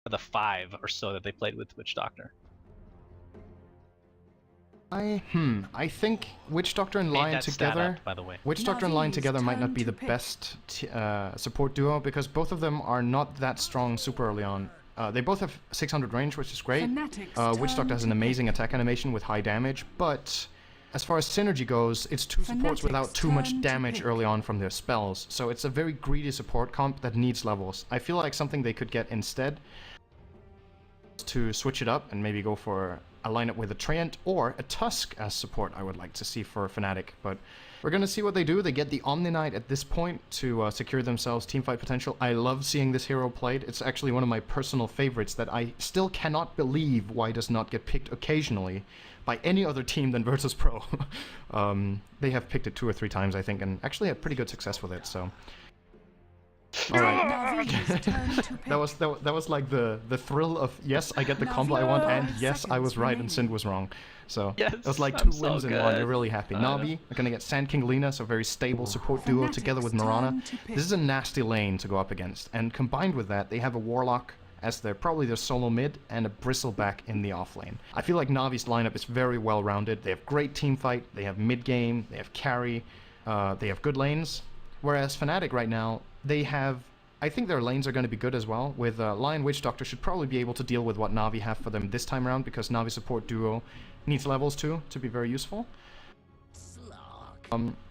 the 5 or so that they played with Witch Doctor. I think Witch Doctor and Lion together. By the way, Witch Doctor and Lion together might not be the best support duo because both of them are not that strong super early on. They both have 600 range, which is great. Witch Doctor has an amazing attack animation with high damage, but as far as synergy goes, it's two supports without too much damage early on from their spells. So it's a very greedy support comp that needs levels. I feel like something they could get instead to switch it up and maybe go for a lineup with a Treant or a Tusk as support I would like to see for Fnatic, but we're going to see what they do. They get the Omni Knight at this point to secure themselves teamfight potential. I love seeing this hero played. It's actually one of my personal favorites that I still cannot believe why does not get picked occasionally by any other team than Virtus.pro. They have picked it 2 or 3 times, I think, and actually had pretty good success with it, so... Alright. that was like the thrill of, yes, I get the combo I want, and yes, I was right and Sind was wrong. So yes, it was like 2 wins in one. You're really happy. Navi are gonna get Sand King Lina, so very stable support duo together with Mirana. This is a nasty lane to go up against, and combined with that, they have a Warlock as probably their solo mid and a Bristleback in the off lane. I feel like Navi's lineup is very well rounded. They have great team fight, they have mid game, they have carry, they have good lanes. Whereas Fnatic right now, they have, I think their lanes are going to be good as well, with Lion Witch Doctor should probably be able to deal with what Navi have for them this time around, because Navi support duo needs levels too, to be very useful.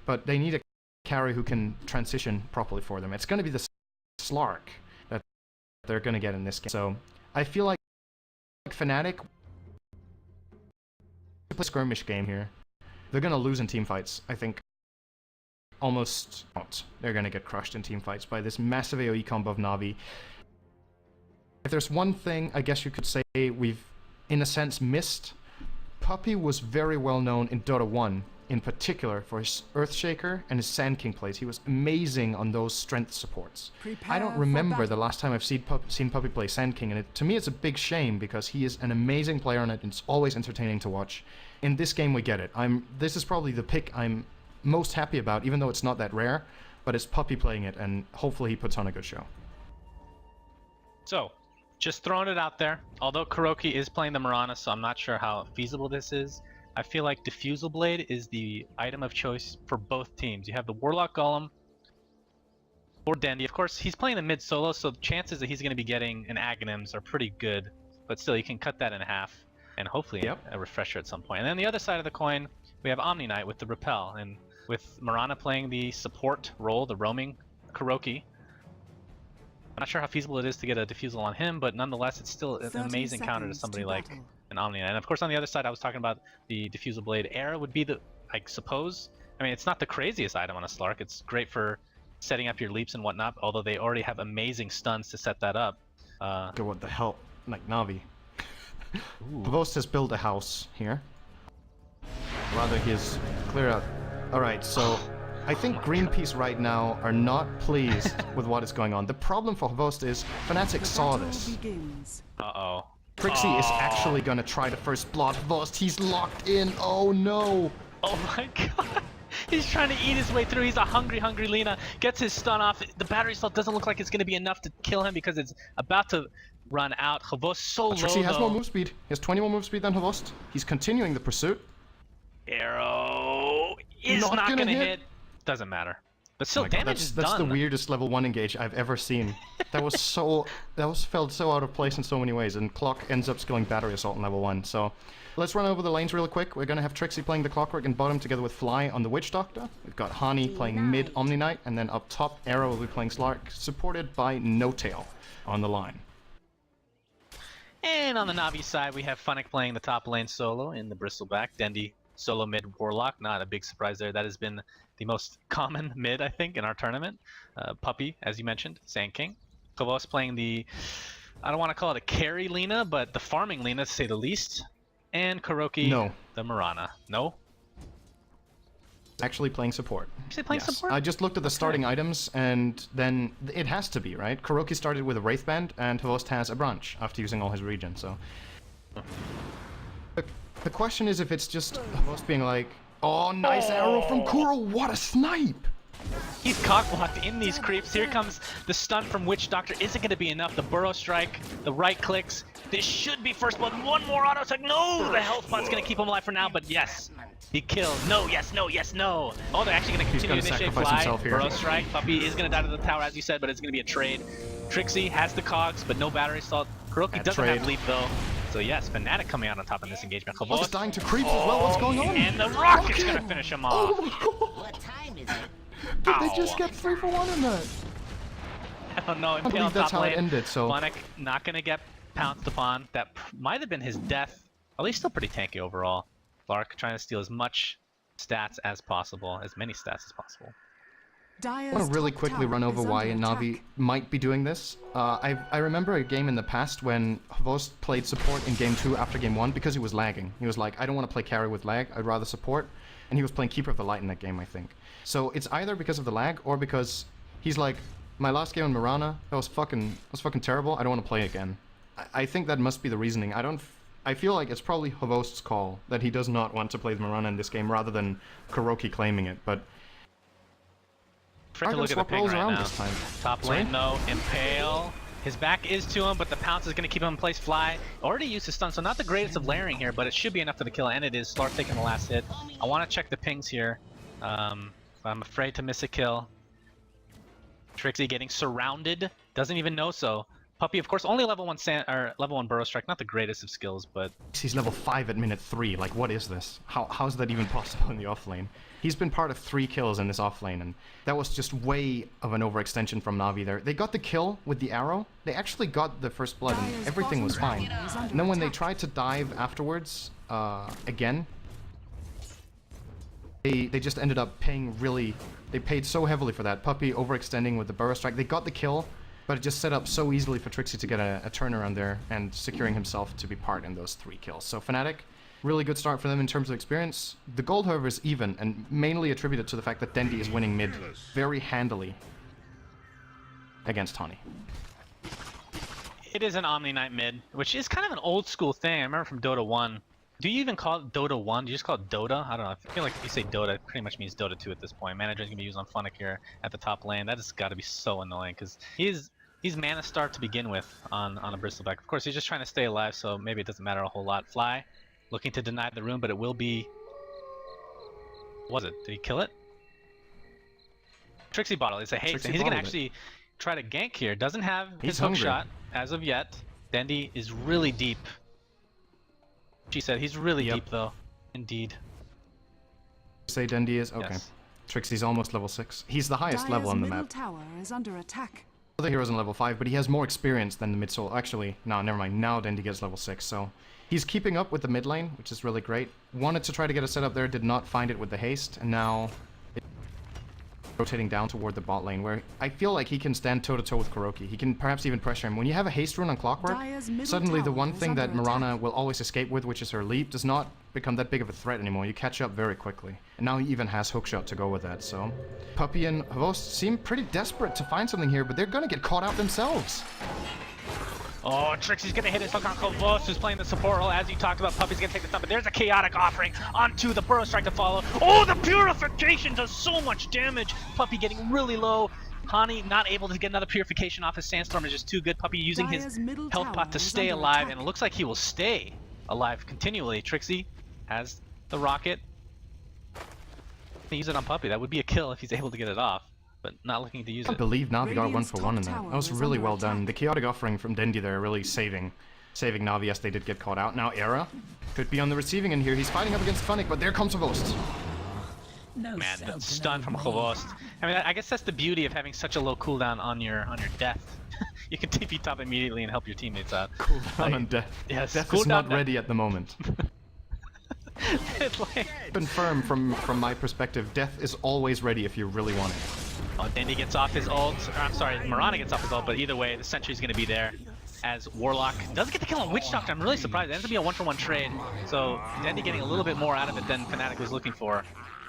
But they need a carry who can transition properly for them. It's going to be the Slark that they're going to get in this game. So I feel like Fnatic play skirmish game here. They're going to lose in team fights, I think. Almost not. They're gonna get crushed in team fights by this massive AoE combo of Navi. If there's one thing I guess you could say we've, in a sense, missed, Puppey was very well known in Dota 1, in particular for his Earthshaker and his Sand King plays. He was amazing on those strength supports. I don't remember the last time I've seen Puppey play Sand King, and to me it's a big shame because he is an amazing player on it and it's always entertaining to watch. In this game we get it. This is probably the pick I'm most happy about, even though it's not that rare, but it's Puppey playing it, and hopefully he puts on a good show. So, just throwing it out there, although Kuroki is playing the Mirana, so I'm not sure how feasible this is, I feel like Diffusal Blade is the item of choice for both teams. You have the Warlock Golem or Dendi. Of course, he's playing the mid solo, so the chances that he's going to be getting an Aghanims are pretty good, but still, you can cut that in half, and hopefully a refresher at some point. And then the other side of the coin, we have Omni Knight with the Repel, and with Mirana playing the support role, the roaming Kuroki. I'm not sure how feasible it is to get a Diffusal on him, but nonetheless, it's still an amazing counter to somebody like an Omni Knight. And of course, on the other side, I was talking about the Diffusal Blade. Air would be the, I suppose, I mean, it's not the craziest item on a Slark. It's great for setting up your leaps and whatnot, although they already have amazing stuns to set that up. What the hell? Like Navi. Pavost has built a house here. Rather, his clear out. Alright, so I think Greenpeace right now are not pleased with what is going on. The problem for Host is Fnatic saw this. Uh-oh. Trixie is actually gonna try the first blood. Host, he's locked in. Oh no. Oh my god. He's trying to eat his way through. He's a hungry Lina. Gets his stun off. The battery cell doesn't look like it's gonna be enough to kill him because it's about to run out. Havost so low. Trixie has more move speed. He has 20 more move speed than Havost. He's continuing the pursuit. Arrow is not gonna hit. Doesn't matter. But still, damage is done. That's the weirdest level 1 engage I've ever seen. That was felt so out of place in so many ways, and Clock ends up skilling Battery Assault in level 1. So let's run over the lanes real quick. We're gonna have Trixie playing the Clockwork in bottom together with Fly on the Witch Doctor. We've got Hani playing mid Omni Knight, and then up top Arrow will be playing Slark, supported by No Tail on the line. And on the Navi side, we have Funnick playing the top lane solo in the Bristleback. Dendi solo mid Warlock, not a big surprise there. That has been the most common mid, I think, in our tournament. Puppey, as you mentioned, Sand King. Kovos playing the, I don't want to call it a carry Lina, but the farming Lina, to say the least. And Kuroki, the Mirana. No? Actually playing support. Actually playing support? I just looked at the starting items, and then it has to be, right? Kuroki started with a Wraithband, and Host has a Branch after using all his regen, so... The question is if it's just Host being like, oh, nice arrow from Kuro, what a snipe! He's cockblocked in these creeps. Here comes the stun from Witch Doctor. Isn't going to be enough. The burrow strike, the right clicks. This should be first blood. One more auto attack. No, the health pot's going to keep him alive for now, but yes. He killed. No, yes, no, yes, no. Oh, they're actually going to continue to initiate fly. Burrow strike. Puppey is going to die to the tower, as you said, but it's going to be a trade. Trixie has the cogs, but no battery salt. Kuroki doesn't have leap, though. So yes, Fnatic coming out on top in this engagement. Oh, he's dying to creeps as well. What's going on? And the rocket's going to finish him off. Oh my god. What time is it? Did they just get 3 for 1 in that? I don't know. I believe that's how it ended, so... Fnatic not going to get pounced upon. That might have been his death. At least still pretty tanky overall. Clark trying to steal as much stats as possible, as many stats as possible. I want to really quickly run over why Navi might be doing this. I remember a game in the past when Hvost played support in game 2 after game 1 because he was lagging. He was like, I don't want to play carry with lag, I'd rather support. And he was playing Keeper of the Light in that game, I think. So it's either because of the lag or because he's like, my last game in Mirana, that was fucking terrible, I don't want to play again. I think that must be the reasoning. I feel like it's probably Hvost's call that he does not want to play the Mirana in this game rather than Kuroki claiming it, but... Try to look at the ping right now. Top lane though, Impale. His back is to him, but the pounce is going to keep him in place. Fly already used his stun, so not the greatest of layering here, but it should be enough for the kill, and it is. Slark taking the last hit. I want to check the pings here. I'm afraid to miss a kill. Trixie getting surrounded, doesn't even know so. Puppey, of course, only level 1 level 1 burrow strike, not the greatest of skills, but... He's level 5 at minute 3, like what is this? How's that even possible in the offlane? He's been part of 3 kills in this offlane, and that was just way of an overextension from Navi there. They got the kill with the arrow, they actually got the first blood, and everything was fine. And then when they tried to dive afterwards, again, they just ended up paying really... They paid so heavily for that. Puppey overextending with the burrow strike. They got the kill, but it just set up so easily for Trixie to get a turnaround there and securing himself to be part in those 3 kills. So Fnatic, really good start for them in terms of experience. The gold, however, is even and mainly attributed to the fact that Dendi is winning mid very handily against Honey. It is an Omni Knight mid, which is kind of an old school thing. I remember from Dota 1. Do you even call it Dota 1? Do you just call it Dota? I don't know. I feel like if you say Dota, it pretty much means Dota 2 at this point. Manager's going to be used on Fnatic here at the top lane. That has got to be so annoying because he's mana star to begin with on a Bristleback. Of course, he's just trying to stay alive, so maybe it doesn't matter a whole lot. Fly, looking to deny the rune, but it will be... What was it? Did he kill it? Trixie bottle. It's a haste, and he's going to actually try to gank here. Doesn't have his hook shot as of yet. Dendi is really deep. She said he's really deep, though. Indeed. Say Dendi is? Okay. Yes. Trixie's almost level 6. He's the highest level on the map. Tower is under attack. Other heroes on level 5, but he has more experience than the mid soul. Actually, no, never mind. Now Dendi gets level 6, so he's keeping up with the mid lane, which is really great. Wanted to try to get a setup there, did not find it with the haste, and now rotating down toward the bot lane, where I feel like he can stand toe-to-toe with Kuroki. He can perhaps even pressure him. When you have a haste rune on Clockwork, suddenly the one thing that Mirana will always escape with, which is her leap, does not become that big of a threat anymore. You catch up very quickly. And now he even has hookshot to go with that, so... Puppey and Hvost seem pretty desperate to find something here, but they're gonna get caught out themselves. Oh, Trixie's gonna hit his hook on Hvost, who's playing the support role. As you talked about, Puppey's gonna take the stun, but there's a chaotic offering onto the burrow strike to follow. Oh, the purification does so much damage. Puppey getting really low. Hani not able to get another purification off. His sandstorm is just too good. Puppey using his health pot to stay alive, and it looks like he will stay alive continually. Trixie has the rocket. Use it on Puppey. That would be a kill if he's able to get it off, but not looking to use it. I believe Navi got 1 for 1 in that. That was really well done. The chaotic offering from Dendi there really saving Navi. Yes, they did get caught out. Now Era could be on the receiving end here. He's fighting up against Fnatic, but there comes Hvost. Man, the stun from Hvost. I mean, I guess that's the beauty of having such a low cooldown on your death. You can TP top immediately and help your teammates out. Cooldown on death. Yes, death is not ready at the moment. Like... Confirm from my perspective, death is always ready if you really want it. Oh, Dendi gets off his ult. Or, I'm sorry, Mirana gets off his ult, but either way, the sentry's going to be there. As Warlock doesn't get the kill on Witch Doctor. I'm really surprised. It ends up being a 1-for-1 trade. So Dendi getting a little bit more out of it than Fnatic was looking for.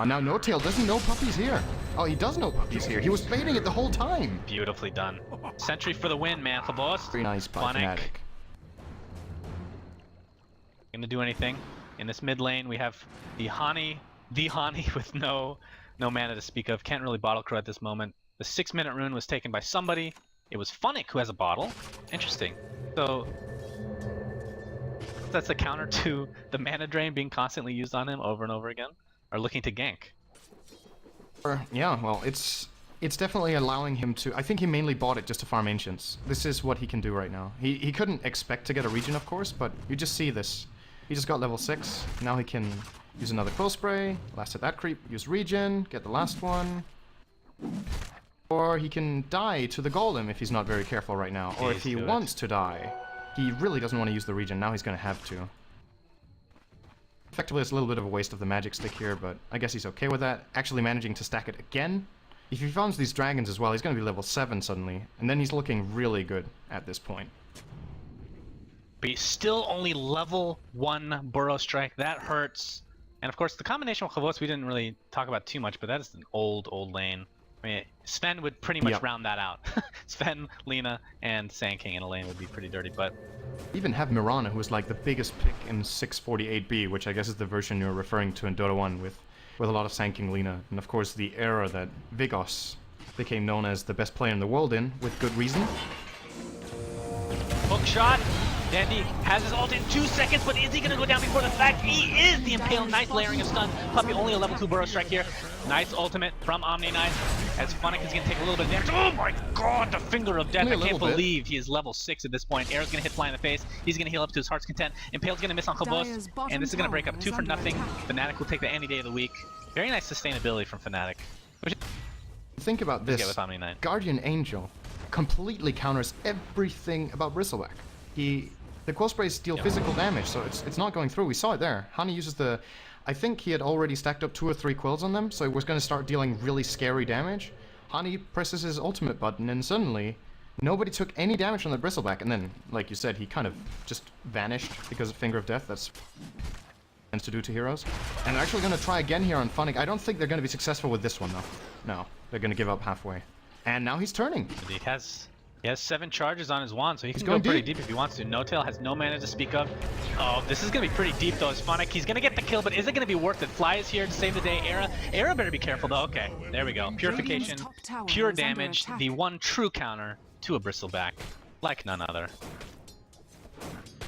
Now No Tail doesn't know Puppey's here. Oh, he does know Puppey's here. He was baiting it the whole time. Beautifully done. Sentry for the win, man. Hvost. Very nice by Fnatic. Gonna do anything. In this mid lane, we have the Hani with no No mana to speak of. Can't really bottle crow at this moment. The 6-minute rune was taken by somebody. It was Fnatic who has a bottle. Interesting. So that's a counter to the mana drain being constantly used on him over and over again. Or looking to gank. Yeah, well, it's definitely allowing him to... I think he mainly bought it just to farm Ancients. This is what he can do right now. He couldn't expect to get a region, of course, but you just see this. He just got level 6. Now he can use another Quill Spray, last hit that creep, use regen, get the last one. Or he can die to the Golem if he's not very careful right now. Or if he wants to die. He really doesn't want to use the regen, now he's going to have to. Effectively, it's a little bit of a waste of the magic stick here, but I guess he's okay with that. Actually managing to stack it again. If he farms these dragons as well, he's going to be level 7 suddenly. And then he's looking really good at this point. But he's still only level 1 Burrow Strike. That hurts. And of course, the combination with Khavos we didn't really talk about too much, but that is an old lane. I mean, Sven would pretty much round that out. Sven, Lina, and Sand King in a lane would be pretty dirty, but... Even have Mirana, who is like the biggest pick in 648B, which I guess is the version you're referring to in Dota 1 with a lot of Sand King Lina. And of course the era that Vigos became known as the best player in the world in, with good reason. Hook shot! Dandy has his ult in 2 seconds, but is he going to go down before the fact? He is the Impale. Nice layering of stun. Puppey only a level 2 Burrow Strike here. Nice ultimate from Omni Knight. As Fnatic is going to take a little bit of damage. Oh my god, the Finger of Death. I can't believe he is level 6 at this point. Arrow's going to hit Fly in the face. He's going to heal up to his heart's content. Impale's going to miss on Khavos. And this is going to break up 2 for nothing. Fnatic will take the any day of the week. Very nice sustainability from Fnatic. Think about this. With Omni Knight. Guardian Angel completely counters everything about Bristleback. The Quill Sprays deal physical damage, so it's not going through. We saw it there. Hani uses the... I think he had already stacked up 2 or 3 Quills on them, so he was going to start dealing really scary damage. Hani presses his ultimate button, and suddenly, nobody took any damage from the Bristleback. And then, like you said, he kind of just vanished because of Finger of Death. That's tends to do to heroes. And they're actually going to try again here on Fnatic. I don't think they're going to be successful with this one, though. No, they're going to give up halfway. And now he's turning. He has 7 charges on his wand, so he can go pretty deep if he wants to. No-Tail has no mana to speak of. Oh, this is going to be pretty deep, though. It's Fnatic. He's going to get the kill, but is it going to be worth it? Fly is here to save the day. Era better be careful, though. Okay, there we go. Purification, pure damage, the one true counter to a Bristleback, like none other.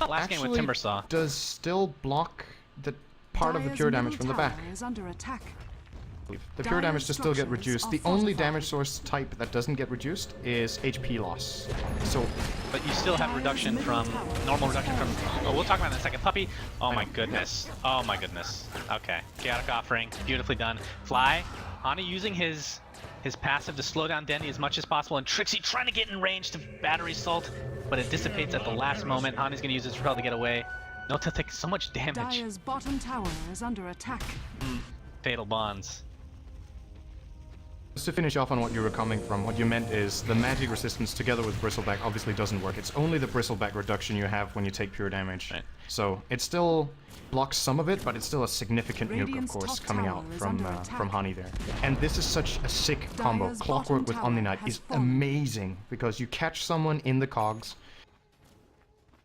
Last game with Timbersaw. Does still block the part of the pure damage from the back. The pure damage does still get reduced. The only damage source type that doesn't get reduced is HP loss. So, but you still have reduction from normal reduction from. Oh, we'll talk about that in a second. Puppey. Oh my goodness. Oh my goodness. Okay. Chaotic Offering. Beautifully done. Fly. Hani using his passive to slow down Dendy as much as possible, and Trixie trying to get in range to Battery Salt, but it dissipates at the last moment. Hani's gonna use his repel to get away. Nota takes so much damage. Dire's bottom tower is under attack. Fatal Bonds. Just to finish off on what you were coming from, what you meant is the magic resistance together with Bristleback obviously doesn't work. It's only the Bristleback reduction you have when you take pure damage. Right. So it still blocks some of it, but it's still a significant nuke, of course, coming out from Hani there. And this is such a sick combo. Clockwork with Omni Knight is amazing because you catch someone in the cogs,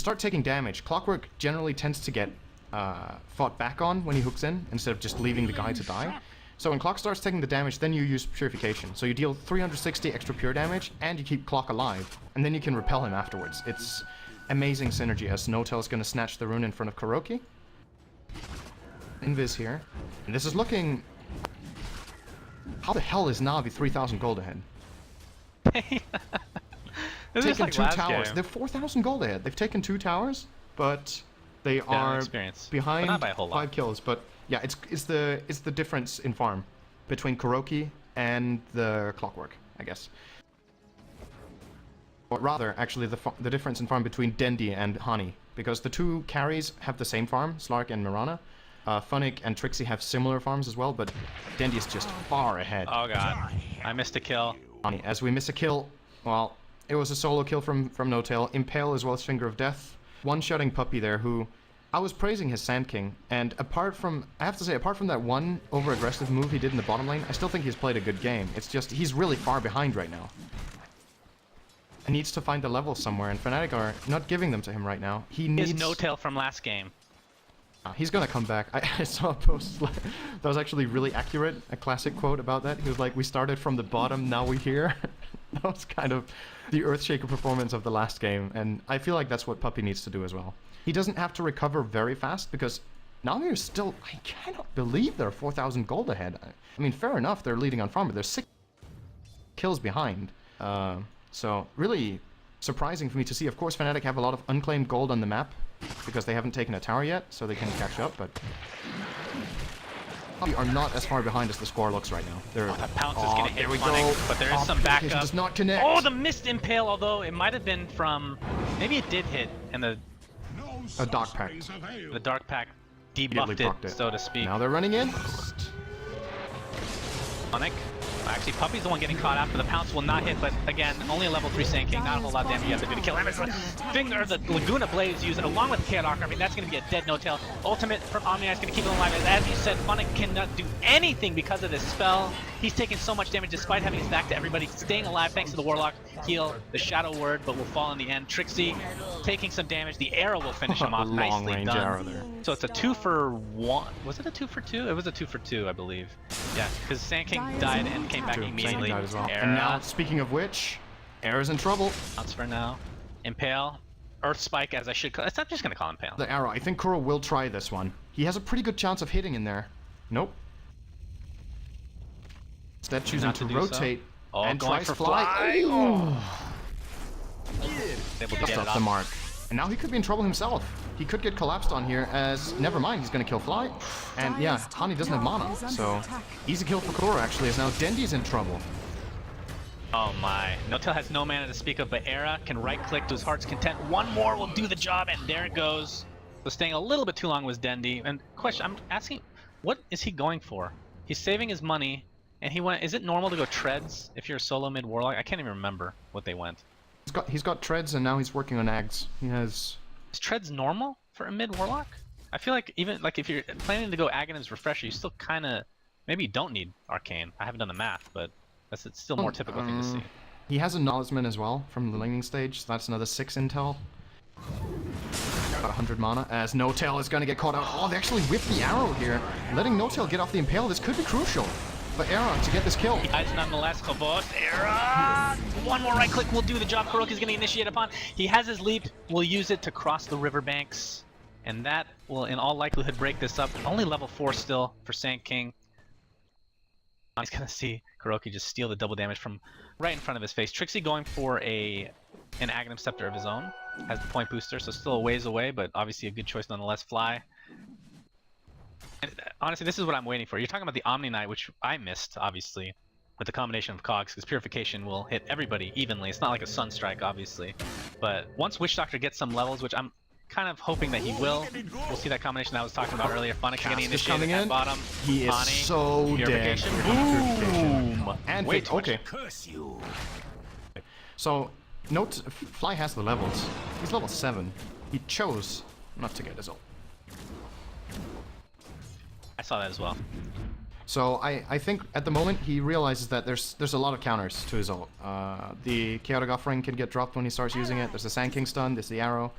start taking damage. Clockwork generally tends to get fought back on when he hooks in instead of just leaving the guy to die. So when Clock starts taking the damage, then you use Purification. So you deal 360 extra pure damage, and you keep Clock alive. And then you can repel him afterwards. It's amazing synergy, as No-Tail is going to snatch the rune in front of Kuroki. Invis here. And this is looking... How the hell is Navi 3,000 gold ahead? Taken like 2 towers. They're 4,000 gold ahead. They've taken 2 towers, but they are behind but not by a whole 5 kills. But yeah, it's the difference in farm between Kuroki and the Clockwork, I guess. Or rather, actually, the difference in farm between Dendi and Hani, because the 2 carries have the same farm, Slark and Mirana. Fnatic and Trixie have similar farms as well, but Dendi is just far ahead. Oh god, I missed a kill. As we miss a kill, well, it was a solo kill from No-Tail. Impale as well as Finger of Death. One-shotting Puppey there, who... I was praising his Sand King, and apart from that one over-aggressive move he did in the bottom lane, I still think he's played a good game. It's just, he's really far behind right now. He needs to find the level somewhere, and Fnatic are not giving them to him right now. He needs... His No-Tail from last game. He's gonna come back. I saw a post that was actually really accurate, a classic quote about that. He was like, we started from the bottom, now we're here. That was kind of the Earthshaker performance of the last game, and I feel like that's what Puppey needs to do as well. He doesn't have to recover very fast, because Navi are still, I cannot believe they're 4,000 gold ahead. I mean, fair enough, they're leading on farm, but they're 6 kills behind. So really surprising for me to see. Of course, Fnatic have a lot of unclaimed gold on the map, because they haven't taken a tower yet, so they can catch up, but we are not as far behind as the score looks right now. They're, that pounce is gonna hit we Fnatic, go. but there is some backup. Does not connect. Oh, the missed impale, although it might have been from, maybe it did hit, and the Dark Pact. The Dark Pact debuffed it, so to speak. Now they're running in. Sonic. Actually, Puppey's the one getting caught after the pounce will not hit, but again, only a level 3 Sand King, not a whole lot of damage you have to do to kill him. The Laguna Blade is used along with Chaotic. I mean, that's going to be a dead no-tail. Ultimate from Omni is going to keep him alive. As you said, Fnatic cannot do anything because of this spell. He's taking so much damage despite having his back to everybody. Staying alive thanks to the Warlock heal, the Shadow Word, but will fall in the end. Trixie taking some damage. The arrow will finish him off. Nicely done. Arrow there. So it's a 2-for-1. Was it a 2-for-2? It was a 2-for-2, I believe. Yeah, because Sand King died and came back immediately. As well. And now, speaking of which, Era's in trouble. That's for now. Impale. Earth Spike, as I should call it. I'm just going to call Impale. The arrow. I think Kuro will try this one. He has a pretty good chance of hitting in there. Nope. Instead choosing to rotate and going tries for fly. Oh. Able to Just get off it the mark. And now he could be in trouble himself. He could get collapsed on here as, never mind, he's going to kill Fly. And yeah, Hani doesn't have mana, so easy kill for Kuro actually, as now Dendi's in trouble. Oh my. No-tail has no mana to speak of, but Era can right-click to his heart's content. One more will do the job, and there it goes. So staying a little bit too long was Dendi. And question, I'm asking, what is he going for? He's saving his money, and he went, is it normal to go treads if you're a solo mid-warlock? I can't even remember what they went. He's got treads, and now he's working on Ags. He has... Is treads normal for a mid-warlock? I feel like even, like, if you're planning to go Aghanim's Refresher, you still kind of, maybe you don't need Arcane. I haven't done the math, but that's it's still more typical thing to see. He has a Acknowledgement as well from the laning stage, so that's another 6 intel. Got 100 mana, as No-Tail is going to get caught out. Oh, they actually whipped the arrow here. Letting No-Tail get off the Impale, this could be crucial. But Era to get this kill. He dies nonetheless, Khabos. Era! One more right click will do the job. Kuroki's going to initiate upon. He has his leap. We'll use it to cross the riverbanks. And that will, in all likelihood, break this up. Only level 4 still for Sand King. He's going to see Kuroki just steal the double damage from right in front of his face. Trixie going for an Aghanim Scepter of his own. Has the point booster, so still a ways away, but obviously a good choice nonetheless. Fly. And honestly, this is what I'm waiting for. You're talking about the Omni Knight, which I missed, obviously, with the combination of cogs, because Purification will hit everybody evenly. It's not like a Sunstrike, obviously. But once Witch Doctor gets some levels, which I'm kind of hoping that he will, we'll see that combination that I was talking about earlier. Fnatic getting initiated at bottom. He is so dead. Boom! And wait, okay. So, note, Fly has the levels. He's level 7. He chose not to get his ult. I saw that as well. So I think at the moment he realizes that there's a lot of counters to his ult. The Chaotic Offering can get dropped when he starts using it. There's the Sand King stun, there's the arrow.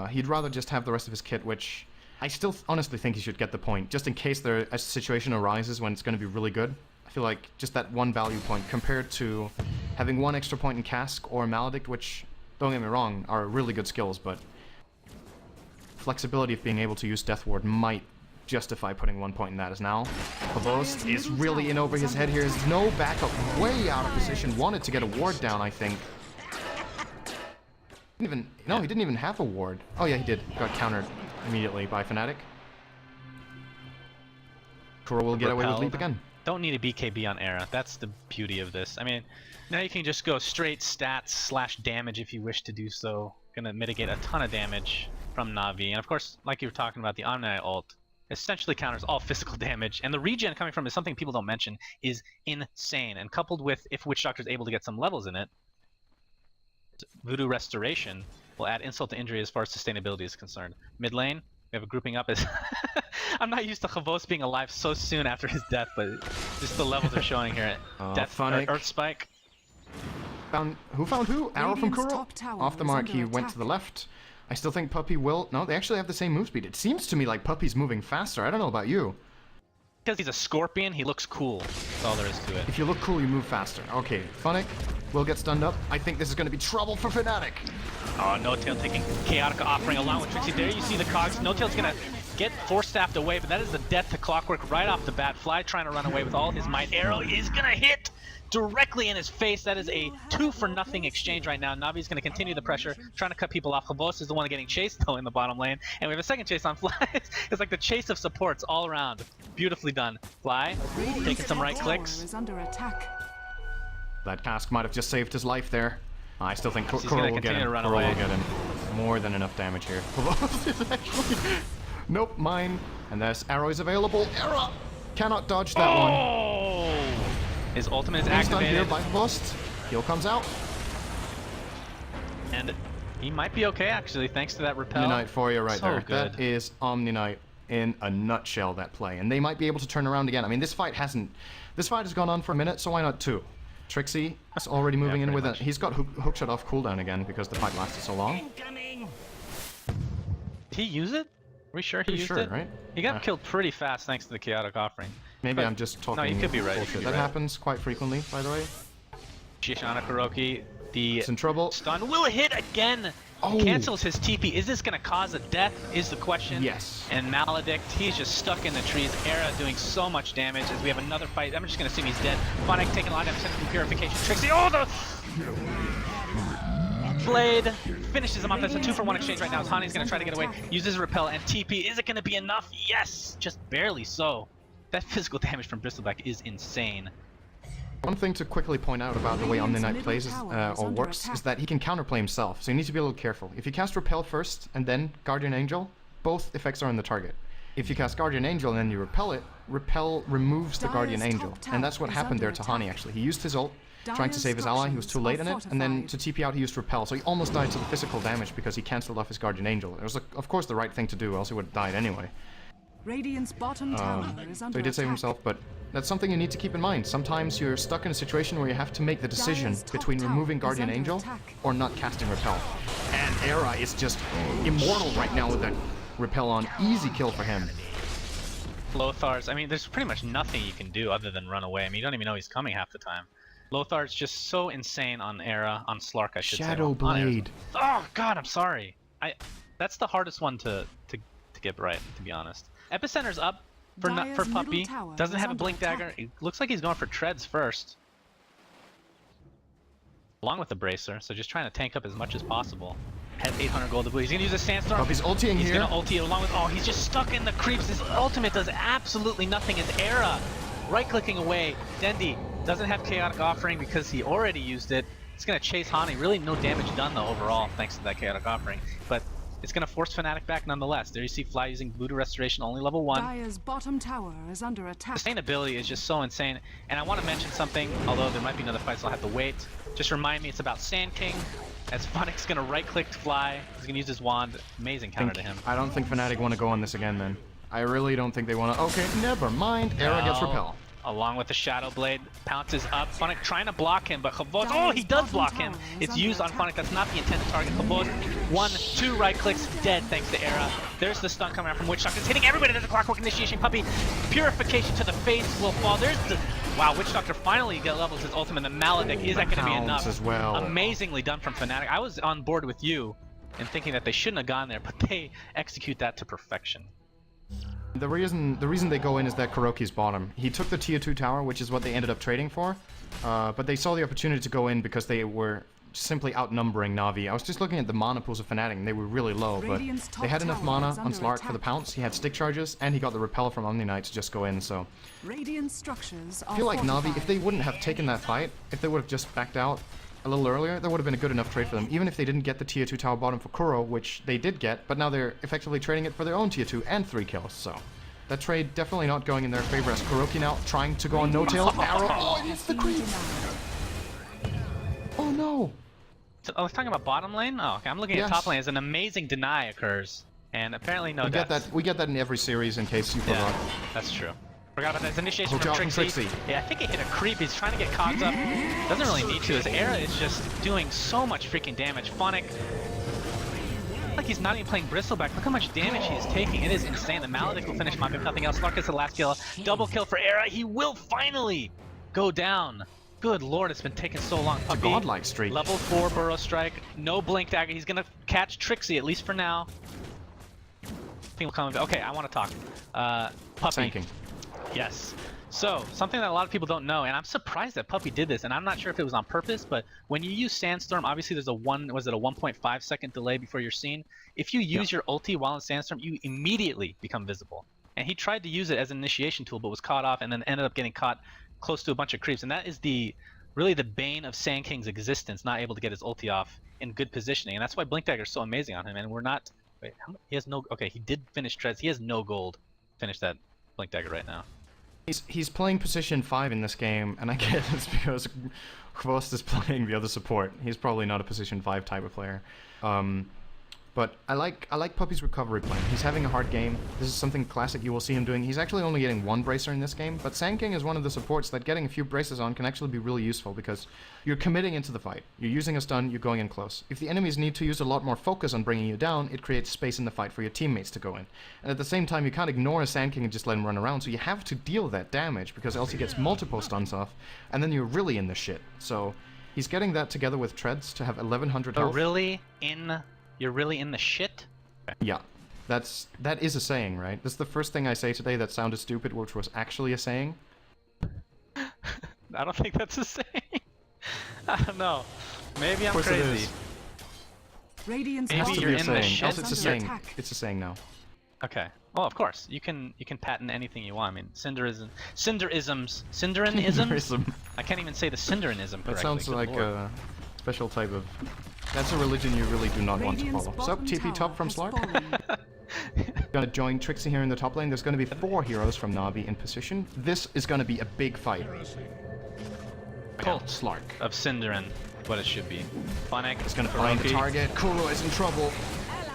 He'd rather just have the rest of his kit, which I still honestly think he should get the point, just in case a situation arises when it's going to be really good. I feel like just that one value point compared to having one extra point in Cask or Maledict, which, don't get me wrong, are really good skills, but flexibility of being able to use Death Ward might justify putting 1 point in that. As now Khabos is really in over his head here. There's no backup, way out of position. Wanted to get a ward down, I think. He didn't even have a ward. Oh yeah, he did. Got countered immediately by Fnatic. Kuro will get away with leap again. Don't need a BKB on Era. That's the beauty of this. I mean, now you can just go straight stats / damage if you wish to do so. Gonna mitigate a ton of damage from Navi. And of course, like you were talking about, the Omni ult essentially counters all physical damage, and the regen coming from is something people don't mention is insane. And coupled with, if Witch Doctor is able to get some levels in it, Voodoo Restoration will add insult to injury as far as sustainability is concerned. Mid lane, we have a grouping up. I'm not used to Khabos being alive so soon after his death, but just the levels they're showing here. Death, Earth Spike. Who found who? Arrow from Kuro? Off the mark, he went to the left. I still think Puppey will... No, they actually have the same move speed. It seems to me like Puppey's moving faster. I don't know about you. Because he's a scorpion, he looks cool. That's all there is to it. If you look cool, you move faster. Okay, Fnatic will get stunned up. I think this is going to be trouble for Fnatic. Oh, No-Tail taking Chaotic Offering along with Trixie. There you see the cogs. No-Tail's going to get Force-Staffed away, but that is the death to Clockwork right off the bat. Fly trying to run away with all his might. Arrow is going to hit directly in his face. That is a 2-for-0 exchange right now. Navi's going to continue the pressure, trying to cut people off. Khabos is the one getting chased, though, in the bottom lane. And we have a second chase on Fly. It's like the chase of supports all around. Beautifully done. Fly, taking some right clicks. Is under attack. That cask might have just saved his life there. I still think He's Kuro gonna will get continue him. to run Kuro away. will get him. More than enough damage here. Khabos is actually... Nope, mine. And there's arrows available. Arrow! Cannot dodge that one. Oh! His ultimate is He's done here activated. by Khabos. Heal comes out. And he might be okay, actually, thanks to that repel. Omni-Knight for you right So there. good. That is Omni-Knight in a nutshell, that play. And they might be able to turn around again. I mean, this fight has gone on for a minute, so why not 2? Trixie is already moving in pretty with it. much. He's got hookshot off cooldown again because the fight lasted so long. Did he use it? Are we sure he Pretty used sure, it? right? He got killed pretty fast thanks to the Chaotic Offering. Maybe But- I'm just talking No, you could be right. You bullshit. could be That right. happens quite frequently, by the way. Shishana Kuroki, the He's in trouble. stun will hit again. Oh. Cancels his TP. Is this going to cause a death is the question. Yes. And Maledict, he's just stuck in the trees. Era doing so much damage as we have another fight. I'm just going to assume he's dead. Fnatic taking a lot of damage from Purification. Trixie, oh, the Blade finishes him off. That's a 2-for-1 exchange right now. As Hani's going to try to get away. Uses Repel and TP. Is it going to be enough? Yes, just barely so. That physical damage from Bristleback is insane. One thing to quickly point out about the way Omni-Knight plays or under works attack. is that he can counterplay himself, so you need to be a little careful. If you cast Repel first and then Guardian Angel, both effects are on the target. If you cast Guardian Angel and then you repel it, Repel removes the Guardian Dire's Angel. top tower And that's what is happened there under to Hani attack. actually. He used his ult, trying to Dire's save his ally, he was too late in it, structures and then are to TP out he used Repel, so he almost died to the physical damage because he cancelled off his Guardian Angel. It was, of course, the right thing to do, else he would have died anyway. Radiant's bottom tower is under So he did save attack. himself, but that's something you need to keep in mind. Sometimes you're stuck in a situation where you have to make the decision Dire's top between tower removing is Guardian under Angel attack. or not casting Repel. And Era is just immortal right now with that Repel on. Easy kill for him. Lothar's, I mean, there's pretty much nothing you can do other than run away. I mean, you don't even know he's coming half the time. Lothar's just so insane on Era, on Slark, I should Shadow say. On Era. Blade. Oh god, I'm sorry. That's the hardest one to get right, to be honest. Epicenter's up for Dire's for middle Puppey. tower Doesn't is have a under blink attack. dagger. It looks like he's going for treads first. Along with the bracer, so just trying to tank up as much as possible. Has 800 gold to blue. He's gonna use a sandstorm. Puppey's ulting He's here. gonna ulti along with. Oh, he's just stuck in the creeps. His ultimate does absolutely nothing. His Era right-clicking away. Dendi doesn't have Chaotic Offering because he already used it. It's gonna chase Hani. Really, no damage done though overall thanks to that Chaotic Offering. But it's gonna force Fnatic back nonetheless. There you see Fly using Blue to Restoration, only level 1. Dire's bottom tower is under attack. Sustainability is just so insane. And I want to mention something, although there might be another fight, so I'll have to wait. Just remind me, it's about Sand King. As Fnatic's gonna right-click to Fly. He's gonna use his wand. Amazing counter to him. I don't think Fnatic want to go on this again, man. I really don't think they want to. Okay, never mind. Era gets Now, Repel. Along with the Shadow Blade, pounces up. Fnatic trying to block him, but Khabos, oh, he does block him. It's used on Fnatic. That's not the intended target. Khabos, 1, 2 right clicks, dead thanks to Era. There's the stun coming out from Witch Doctor. It's hitting everybody. There's a Clockwork Initiation. Puppey, Purification to the face will fall. There's the... Wow, Witch Doctor finally levels his ultimate. The Maledict, is that going to be enough? Pounds as well. Amazingly done from Fnatic. I was on board with you and thinking that they shouldn't have gone there, but they execute that to perfection. The reason they go in is that Kuroki's bottom. He took the tier 2 tower, which is what they ended up trading for, but they saw the opportunity to go in because they were simply outnumbering Navi. I was just looking at the mana pools of Fnatic, and they were really low, but Radiant's top they had enough tower mana is on under Slark for the attack. pounce. He had stick charges, and he got the repel from Omni-Knight to just go in, so... Radiant structures are I feel like Navi, fortified. if they wouldn't have taken that fight, if they would have just backed out a little earlier, that would have been a good enough trade for them. Even if they didn't get the tier 2 tower bottom for Kuro, which they did get, but now they're effectively trading it for their own tier 2 and 3 kills, so... That trade definitely not going in their favor as Kuroki now trying to go on no-tail. Arrow, oh, it's the creep! Oh no! So, I was talking about bottom lane? Oh, okay. I'm looking Yes. at top lane as an amazing deny occurs. And apparently no deaths. We get that in every series in case you forgot. Yeah, that's true. Forgot about that. It's initiation Hook out from from Trixie. Trixie. Yeah, I think it hit a creep. He's trying to get cogs up. Doesn't really need to. His Era is just doing so much freaking damage. Phonic act like he's not even playing Bristleback. Look how much damage he's taking. It is insane. The Maledict will finish him off if nothing else. Slark gets the last kill. Double kill for Era. He will finally go down. Good lord, it's been taking so long. It's a godlike streak. Level 4 Burrow Strike. No Blink Dagger. He's gonna catch Trixie, at least for now. I think we'll come. Okay, I want to talk. Puppy. Sanking. Yes. So, something that a lot of people don't know, and I'm surprised that Puppy did this, and I'm not sure if it was on purpose, but when you use Sandstorm, obviously there's a 1.5 second delay before you're seen. If you use your ulti while in Sandstorm, you immediately become visible. And he tried to use it as an initiation tool, but was caught off and then ended up getting caught close to a bunch of creeps. And that is really the bane of Sand King's existence, not able to get his ulti off in good positioning. And that's why Blink Dagger is so amazing on him, and we're not... Wait, he has no... Okay, he did finish Treads. He has no gold to finish that Blink Dagger right now. He's playing position 5 in this game, and I guess it's because Kvost is playing the other support. He's probably not a position 5 type of player. But I like Puppy's recovery plan. He's having a hard game. This is something classic you will see him doing. He's actually only getting 1 bracer in this game, but Sand King is one of the supports that getting a few braces on can actually be really useful because you're committing into the fight. You're using a stun, you're going in close. If the enemies need to use a lot more focus on bringing you down, it creates space in the fight for your teammates to go in. And at the same time, you can't ignore a Sand King and just let him run around, so you have to deal that damage because else he gets multiple stuns off, and then you're really in the shit. So he's getting that together with Treads to have 1100 health. You're really in the shit? Okay. Yeah, that is a saying, right? This is the first thing I say today that sounded stupid, which was actually a saying. I don't think that's a saying. I don't know. Maybe I'm Of course it crazy. is. Radiant's Maybe Has to you're be a in the saying. shit. Else it's a saying. Attack. It's a saying now. Okay. Well, of course. You can patent anything you want. I mean, Cinderisms. Cinderism. I can't even say the Cinderanism correctly. That sounds Good like lord. a special type of... That's a religion you really do not want to Radiant's follow. So, bottom TP tower top from has Slark. fallen. Gonna join Trixie here in the top lane. There's gonna be 4 heroes from Navi in position. This is gonna be a big fight. Cult Slark of Cinderin, what it should be. Fnatic is gonna find the Kuroki. target. Kuro is in trouble.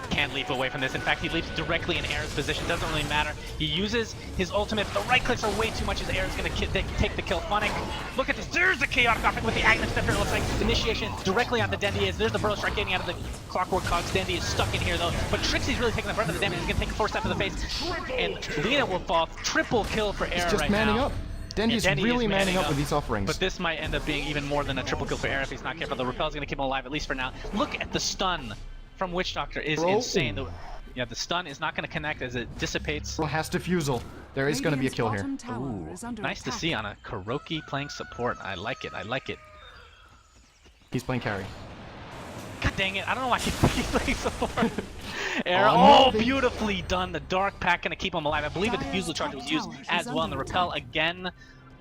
Can't leap away from this. In fact, he leaps directly in Era's position. Doesn't really matter. He uses his ultimate. The right clicks are way too much as Era's going to take the kill. Fnatic, look at this. There's the chaotic offering with the Aghanim Scepter. It looks like initiation directly onto Dendi. There's the Burrow Strike getting out of the Clockwork Cogs. Dendi is stuck in here though. But Trixie's really taking the brunt of the damage. He's going to take a 4-step to the face. And Lina will fall. Triple kill for Era He's just right manning now. up. Dendi's Dendi really is manning up with these offerings. But this might end up being even more than a triple kill for Era if he's not careful. The Repel's going to keep him alive, at least for now. Look at the stun from Witch Doctor is insane. Yeah, the stun is not going to connect as it dissipates. Well, has defusal. There is going to be a kill here. Ooh. Nice to see on a Kuroki playing support. I like it. I like it. He's playing carry. God dang it. I don't know why he's playing support. Era. Oh, Oh, beautifully done. The Dark Pack going to keep him alive. I believe a Diffusal Charge was used as well. And the Repel again.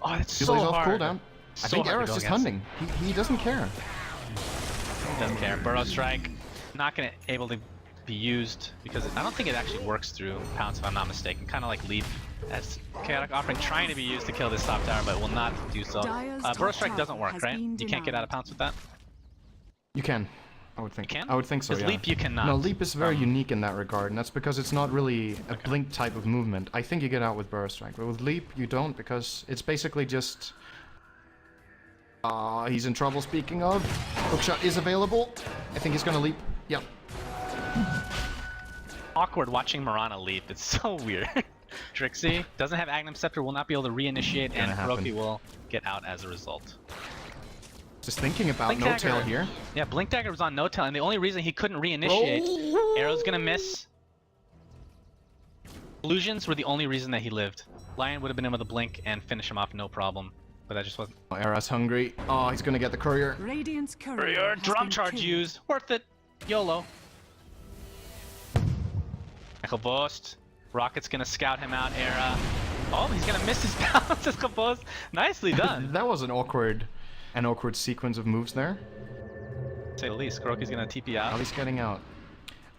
Oh, that's so He's off hard. cooldown. I So think hard to Era's go just against. hunting. He doesn't care. He doesn't care. Burrow Strike. Not going to able to be used because I don't think it actually works through Pounce if I'm not mistaken. Kind of like Leap as Chaotic Offering trying to be used to kill this top tower but will not do so. Burrow Strike doesn't work, right? You can't get out of Pounce with that? You can. I would think. You can? I would think so, Because yeah. Leap you cannot. No, Leap is very unique in that regard, and that's because it's not really a blink type of movement. I think you get out with Burrow Strike, but with Leap you don't because it's basically just... he's in trouble, speaking of. Hookshot is available. I think he's gonna Leap. Yep. Awkward watching Mirana leap. It's so weird. Trixie doesn't have Aghanim Scepter, will not be able to reinitiate, and Kuroki will get out as a result. Just thinking about Blink No Tail Dagger. here. Yeah, Blink Dagger was on No Tail, and the only reason he couldn't reinitiate, Arrow's gonna miss. Illusions were the only reason that he lived. Lion would have been able to blink and finish him off no problem, but that just wasn't. Oh, Era's hungry. Oh, he's gonna get the courier. Radiant's courier Courier, has drum been charge killed. used. Worth it. YOLO. Bost. Rocket's gonna scout him out, Era. Oh, he's gonna miss his bounce as Bost. Nicely done. That was an awkward sequence of moves there. To say the least, Kuroki's gonna TP out. He's getting out.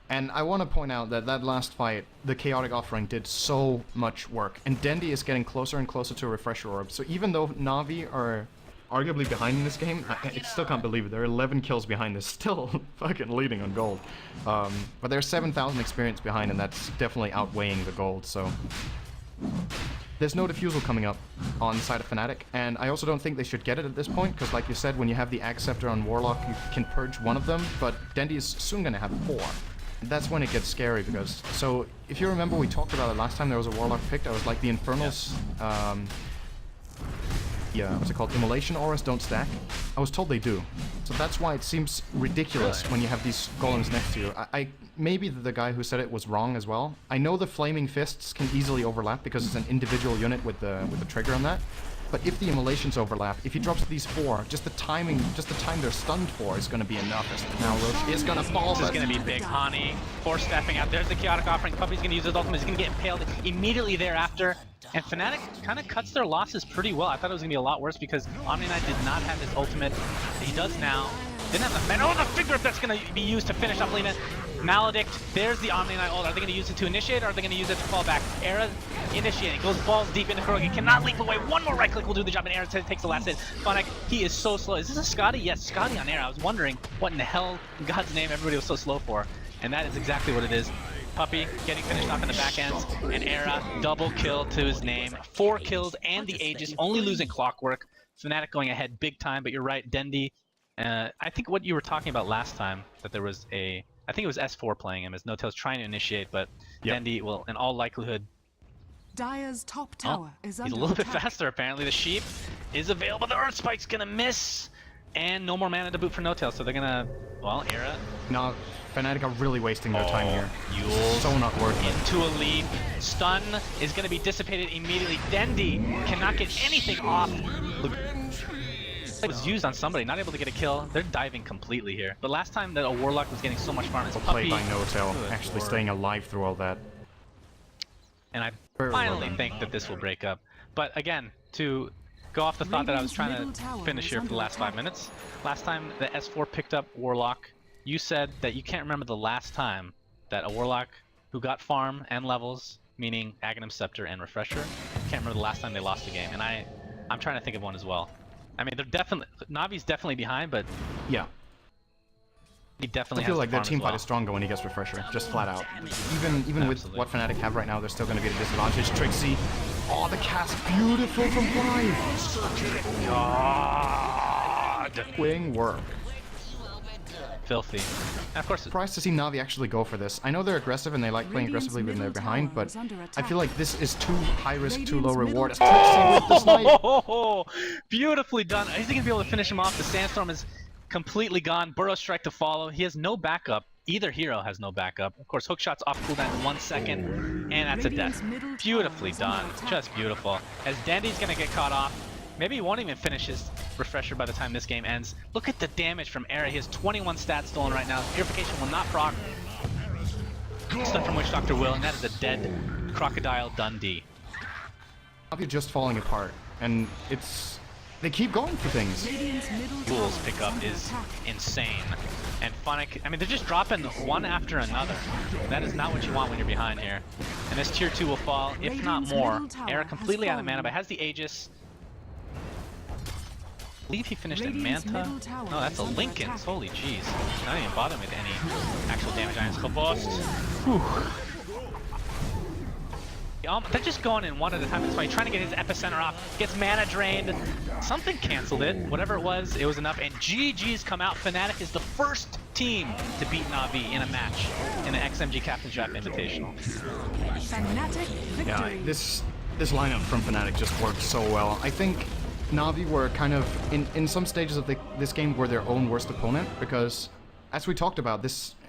And I want to point out that that last fight, the Chaotic Offering did so much work. And Dendi is getting closer and closer to a Refresher Orb. So even though Navi are arguably behind in this game, I still can't believe it. They're 11 kills behind. They're still fucking leading on gold. But they're 7,000 experience behind, and that's definitely outweighing the gold, so... There's no Diffusal coming up on the side of Fnatic, and I also don't think they should get it at this point, because like you said, when you have the Ag Scepter on Warlock, you can purge one of them, but Dendi is soon gonna have 4. That's when it gets scary because, so if you remember, we talked about it last time there was a Warlock picked. I was like, the Infernals, yeah, what's it called? Immolation auras don't stack. I was told they do. So that's why it seems ridiculous when you have these golems next to you. I maybe the guy who said it was wrong as well. I know the flaming fists can easily overlap because it's an individual unit with the trigger on that. But if the immolations overlap, if he drops these 4, just the timing, just the time they're stunned for is going to be enough. Now Roche is going to fall. This is going to be big. Hani, 4-stepping out. There's the chaotic offering. Puppy's going to use his ultimate. He's going to get impaled immediately thereafter. And Fnatic kind of cuts their losses pretty well. I thought it was going to be a lot worse because Omni Knight did not have his ultimate. He does now. Didn't have the man. Oh, the finger that's going to be used to finish off Lena. Maledict, there's the Omni Knight ult. Are they going to use it to initiate or are they going to use it to fall back? Era initiating, goes balls deep into Kurogi, cannot leap away. One more right click will do the job, and Era takes the last hit. Fnatic, he is so slow. Is this a Scotty? Yes, Scotty on Era. I was wondering what in the hell, in God's name, everybody was so slow for. And that is exactly what it is. Puppy getting finished off in the back ends, and Era, double kill to his name. 4 kills and the Aegis, only losing Clockwork. Fnatic going ahead big time, but you're right, Dendi. I think what you were talking about last time, that there was a... I think it was S4 playing him as No-Tail's trying to initiate, but Dendi will, in all likelihood... Dire's top tower is under he's a little bit attack. faster, apparently. The Sheep is available. The Earth Spike's gonna miss! And no more mana to boot for No-Tail, so they're gonna... Well, Era... No, Fnatic are really wasting their time here. Yule So not worth it. into a leap. Stun is gonna be dissipated immediately. Dendi cannot get anything off. Look, it was used on somebody, not able to get a kill. They're diving completely here. But last time that a Warlock was getting so much farm, it's Played Puppy. by No-Tail, Good actually lord. staying alive through all that. And I Very well finally done. think that this will break up. But again, to go off the thought that I was trying to finish here for the last 5 minutes, last time the S4 picked up Warlock, you said that you can't remember the last time that a Warlock who got farm and levels, meaning Aghanim Scepter and Refresher, can't remember the last time they lost a game. And I'm trying to think of one as well. I mean, they're definitely... Navi's definitely behind, but Yeah. he definitely I feel has like the their farm team as well. fight is stronger when he gets Refresher, just flat out. Even with Absolutely. what Fnatic have right now, they're still going to be at a disadvantage. Trixie, oh, the cast, beautiful from 5! God! Wing work. Filthy. And of course, Surprised to see Navi actually go for this. I know they're aggressive and they like playing aggressively when they're behind, but I feel like this is too high risk, too low reward. As Trixie with the snipe. Oh, beautifully done. Is he going to be able to finish him off? The Sandstorm is completely gone. Burrow Strike to follow. He has no backup. Either hero has no backup. Of course, hookshot's off cooldown in 1 second, and that's a death. Beautifully done. Just beautiful. As Dandy's going to get caught off, maybe he won't even finish his Refresher by the time this game ends. Look at the damage from Era. He has 21 stats stolen right now. Purification will not proc. Stuff from Witch Doctor will, and that is a dead Crocodile Dundee. Navi just falling apart, and it's... They keep going for things. Jules pickup is insane. And Fnatic, I mean, they're just dropping one after another. That is not what you want when you're behind here. And this tier 2 will fall, if not more. Era completely out of mana, but has the Aegis. I believe he finished in Manta. No, that's a Linken's. Holy jeez. Not even bothering with any actual damage items. Kabost. They're just going in one at a time. That's why he's trying to get his epicenter off. Gets mana drained. Something canceled it. Whatever it was enough. And GG's come out. Fnatic is the first team to beat Navi in a match in the XMG Captain's Draft Invitational. Fnatic victory. Yeah, this lineup from Fnatic just worked so well. I think Navi were kind of, in some stages of this game, were their own worst opponent, because, as we talked about,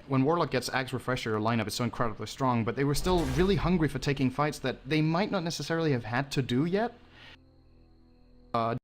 when Warlock gets Ag's Refresher, lineup is so incredibly strong, but they were still really hungry for taking fights that they might not necessarily have had to do yet.